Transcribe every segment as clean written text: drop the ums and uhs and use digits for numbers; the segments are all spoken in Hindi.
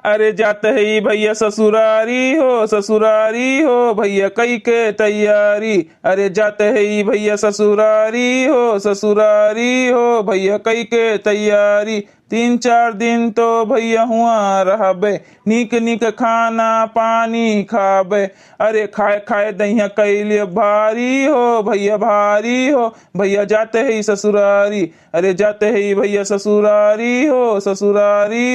अरे जाते ही भैया ससुरारी हो भैया कई के तैयारी। अरे जाते ही भैया ससुरारी हो भैया कई के तैयारी। 3-4 दिन तो भैया हुआ रहबे, नीक नीक खाना पानी खाबे। अरे खाए खाए दहिया कैलिए भारी हो भैया जाते ही ससुरारी। अरे जाते ही भैया ससुरारी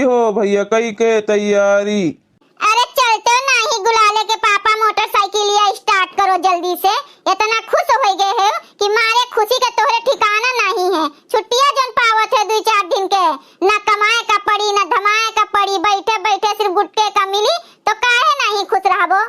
हो भैया कई के तैयारी। अरे चलते नहीं गुलाले के पापा, मोटरसाइकिल या स्टार्ट करो जल्दी से। इतना खुश हो गए हो कि मारे खुशी के तोहरे ठिकाना नहीं है। छुट्टियां जन पावत है 2-4 दिन के, ना कमाए का पड़ी ना धमाए का पड़ी, बैठे बैठे सिर्फ गुटके का मिली तो काहे नहीं खुश रहबो।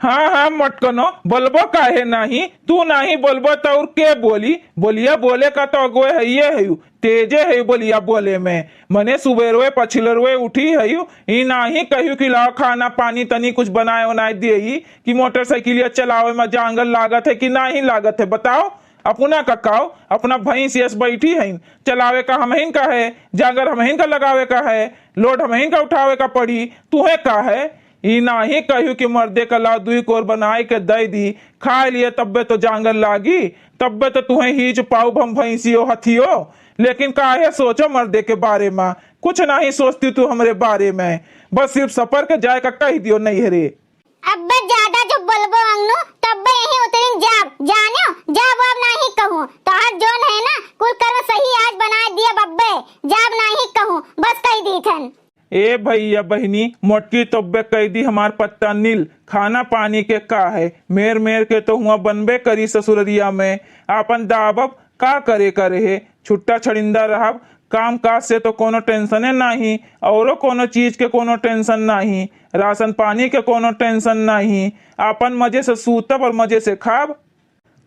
हाँ हाँ मटकनो बोलबो काहे नहीं, तू नहीं बोलबो तो और के बोली। बोलिया बोले का तो अगुए है ये है तेजे है बोलिया बोले में। मने सुबेरवे पछिलरवे उठी है ई नहीं कहू कि लाओ खाना पानी तनी कुछ बनाए उनाए दे कि मोटरसाइकिल चलावे में जांगल लागत है कि नहीं लागत है बताओ। अपना ककाओ अपना भैंस यस बैठी है, चलावे का हमहिन का है, जांगर हमहिन का लगावे का है, लोड हमहिन का उठावे का पड़ी, तुहे का है। ई नाही कहू कि मर्दे का ला दुई कोर बनाए के दे दी खाए लिए तब्बे तो जांगर लागी, तब्बे तो तुम्हें हीच पाऊ भम भैंसियो हथियो। लेकिन काहे सोचो मर्दे के बारे में, कुछ नहीं सोचती तू हमरे बारे में, बस सिर्फ सफर के जाए का कह दियो नहीं रे। अब्बे ज्यादा जो बोलबो अंगनू तब्बे यही उतरिन जानो जाब अब नहीं कहूं तो हर जोन है ना कुल कर्म सही आज बना दिया बब्बे, जाब नहीं कहूं बस कह दी थन। ए भैया बहनी मोटकी तब्बे कह दी हमार पत्ता नील, खाना पानी के का है मेर मेर के तो हुआ बनबे करी ससुररिया में। आपन दाबब का करे है, छुट्टा छड़िंदा रहब, काम काज से तो कोनो टेंशने नहीं, औरो कोनो चीज के कोनो टेंशन नहीं, राशन पानी के कोनो टेंशन नहीं, आपन मजे से सूतब और मजे से खाब।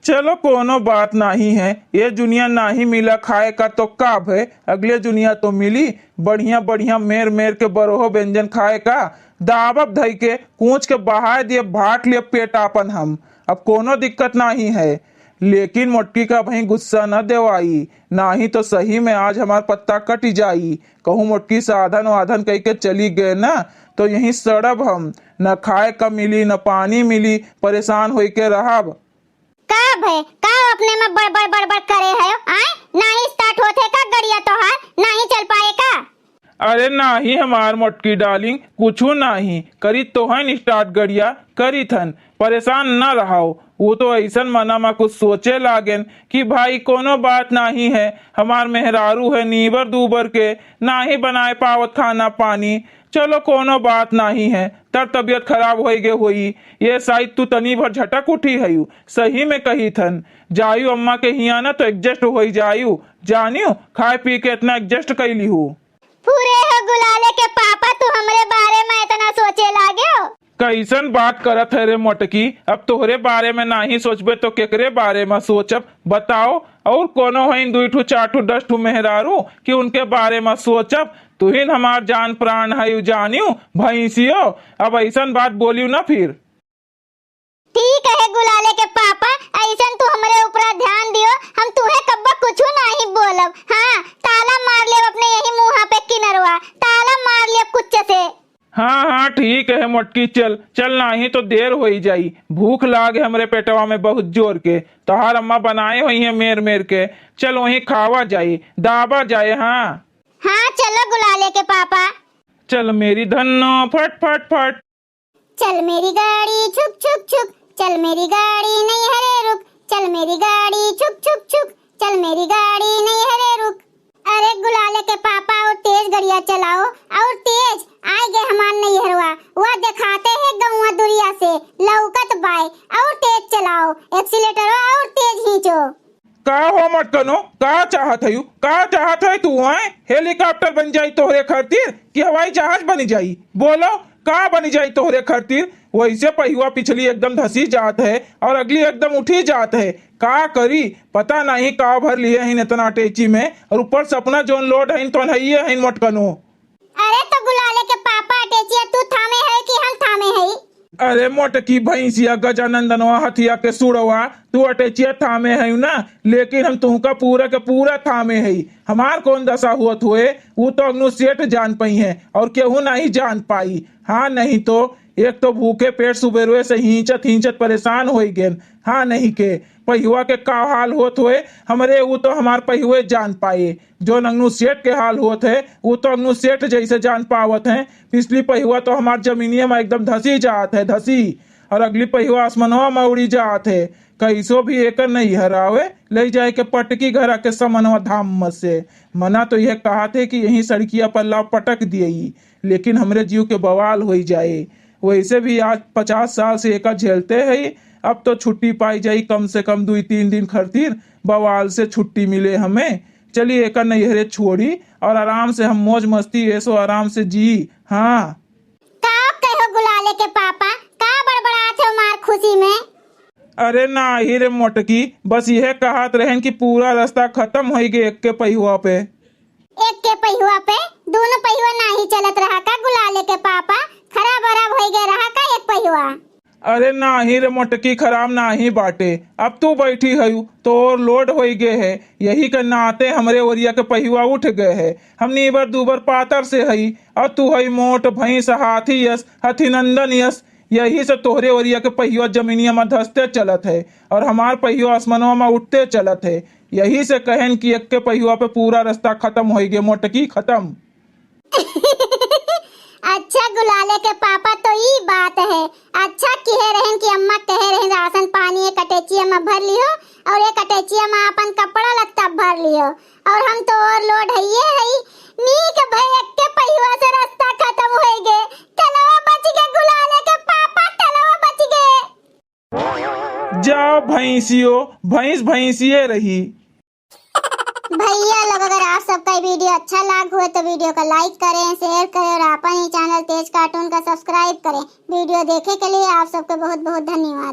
चलो कोनो बात नहीं है, ये दुनिया नहीं मिला खाए का तो काब है, अगले दुनिया तो मिली बढ़िया बढ़िया मेर मेर के बरोहो व्यंजन खाए का। दावब धई के कूच के बहाए दिए भाट लिए पेट आपन हम, अब कोनो दिक्कत नहीं है। लेकिन मोटकी का भाई गुस्सा न देवाई, ना ही तो सही में आज हमार पत्ता कट जाई। कहूँ मोटकी साधन वाधन कह के चली गए ना तो यही सड़ब हम, न खाए का मिली न पानी मिली, परेशान हो के रहब। का भय का अपने में बड़बड़ करे है आए, नहीं स्टार्ट होते का गड़िया तोहार नहीं चल पाए का। अरे नाही हमार मोटकी डार्लिंग कुछू नहीं करी तो है स्टार्ट गड़िया करी थन, परेशान न रहो। वो तो ऐसा मना में कुछ सोचे लागेन कि भाई कोनो बात नहीं है, हमार मेहरारू है नीबर दूबर के ना ही बनाए पावत खाना पानी, चलो कोनो बात नहीं है। तर तबीयत खराब हो गए हुई ये शायद तू तनी भर झटक उठी है, सही में कही थन जायू अम्मा के हिया ना तो एडजस्ट हो जायू, जानियो खाए पी के इतना एडजस्ट कैली हूँ। पूरे हो गुलाले के पापा, तू हमरे बारे में इतना सोचे लागे हो। कैसन बात करत है रे मोटकी, अब तोहरे बारे में नहीं सोचबे तो केकरे बारे में सोचब बताओ। और कोनो है 2-4-10 मेहरारू कि उनके बारे में सोचब, तू ही हमार जान प्राण है जानियो भैंसियो। अब ऐसा बात बोलियो ना फिर। ठीक है गुलाले के पापा, ऐसा तू हमारे ऊपर ध्यान दियो, हम तुहे कब्बा कुछ नहीं बोलब। हाँ ताला मार ले अपने यही मुँह पे किनरवा, ताला मार ले कुछ से। हाँ हाँ ठीक है मोटकी, चल चल नहीं तो देर हो ही जाई, भूख लागे हमरे पेटवा में बहुत जोर के। तोहार अम्मा बनाए हुई है मेर मेर के, चल वहीं खावा जाए दाबा जाए। हाँ हाँ चलो गुलाले के पापा। चल मेरी धन्नो फट फट फट, चल मेरी गाड़ी छुक छुक छुक, चल मेरी गाड़ी नहीं हरे रुक, चल मेरी गाड़ी छुक छुक छुक, चल मेरी गाड़ी नहीं हरे रुक। अरे गुलाले के पापा और तेज गड़िया चलाओ और तेज आए गए हमार नहीं हरवा, वह दिखाते हैं गौवा दुरिया से लौकत बाय, और तेज चलाओ एक्सीलेटर और तेज खींचो। का हो मटकनो का चाहत है, का चाहत है तू है? हेलीकॉप्टर बन जाई तोहरे खातिर कि हवाई जहाज बनी जाई, बोलो का बनी जाई तोहरे खातिर? वैसे पहिवा पिछली एकदम धसी जात है और अगली एकदम उठी जात है, का करी पता नहीं का भर लिए हैं इतना टेची में, और ऊपर से अपना जोन लोड है तो है मटकनो। अरे तो गुलाले के पापा टेचिया तू थामे है कि हम थामे है? अरे मोटकी भैंसिया गजानंदनवा हथिया के सुड़वा तू अटेचिया थामे है ना, लेकिन हम तुमका पूरा के पूरा थामे है। हमार कौन दशा हुआ हुए वो तो अग्नु सेठ जान पाई है और केहू नहीं जान पाई। हाँ नहीं तो एक तो भूखे पेट सुबेरवे से हिंचत हिंचत परेशान हो गए। हाँ नहीं के पहिवा के का हाल होत हुए हमरे वो तो हमार पहिवे जान पाए। जो अग्नु सेठ के हाल होत है वो तो अग्नु सेठ जैसे जान पावत है। पिछली पहिवा तो हमार जमीनिया में एकदम धसी जात है धसी, और अगली पहिवा आसमनवा में उड़ी जात है। कैसो भी एकर नहीं हरावे ले जाए के पटकी घरा के समनवा धाम में से। मना तो यह कहा थे कि यही सड़किया पर लाभ पटक दिए, लेकिन हमरे जीव के बवाल हो जाए। वैसे भी आज 50 साल से एका झेलते है। अब तो छुट्टी पाई जाई कम से कम 2-3 दिन खातिर बवाल से छुट्टी मिले हमें। चलिए एका नैहरे छोड़ी और आराम से हम मौज मस्ती ऐसो आराम से जी। हाँ का कहो गुलाले के पापा, का बड़बड़ात हो मार खुशी में? अरे ना ही रे मोटकी, बस यह कहत रहन कि पूरा रास्ता खत्म हो गए एक के पहिवा पे। एक के पहिवा पे दोनों पहिवा नहीं चलत रहा का गुलाले के पापा? खराब खराब हो गया रहा का एक पहिवा? अरे ना ही रे मोटकी, खराब ना ही बाटे। अब तू बैठी है तो और लोड हो गए है, यही के नाते हमरे ओरिया के पहिवा उठ गए है। हमनी इबर दूबर पातर से हई और तू हई मोट भैंस हाथी यस हाथी नंदन यस। यही से तोहरे ओरिया के पहिवा जमीनिया में धसते चलत है और हमार पहिवा आसमानवा में उठते चलत है। यही से कहन कि एक के पहिवा पे पूरा रास्ता खत्म हो गए मोटकी, खत्म। अच्छा गुलाले के पापा, तो ये बात है। अच्छा कहे रहन कि अम्मा कहे रहन राशन पानी एक कटेचिया में भर लियो और एक कटेचिया में अपन कपड़ा लत्ता भर लियो, और हम तो और लोड है नीक भाई एक के पहिवा से रास्ता खत्म हो गए। तलवा बच गए गुलाले के पापा, तलवा बच गए। जाओ भैंसियो, भैंस भैंसिए रही। भैया लोग अगर आप सबका वीडियो अच्छा लगा हुए तो वीडियो को लाइक करें, शेयर करें और अपन ही चैनल तेज कार्टून का सब्सक्राइब करें। वीडियो देखे के लिए आप सबको बहुत बहुत धन्यवाद।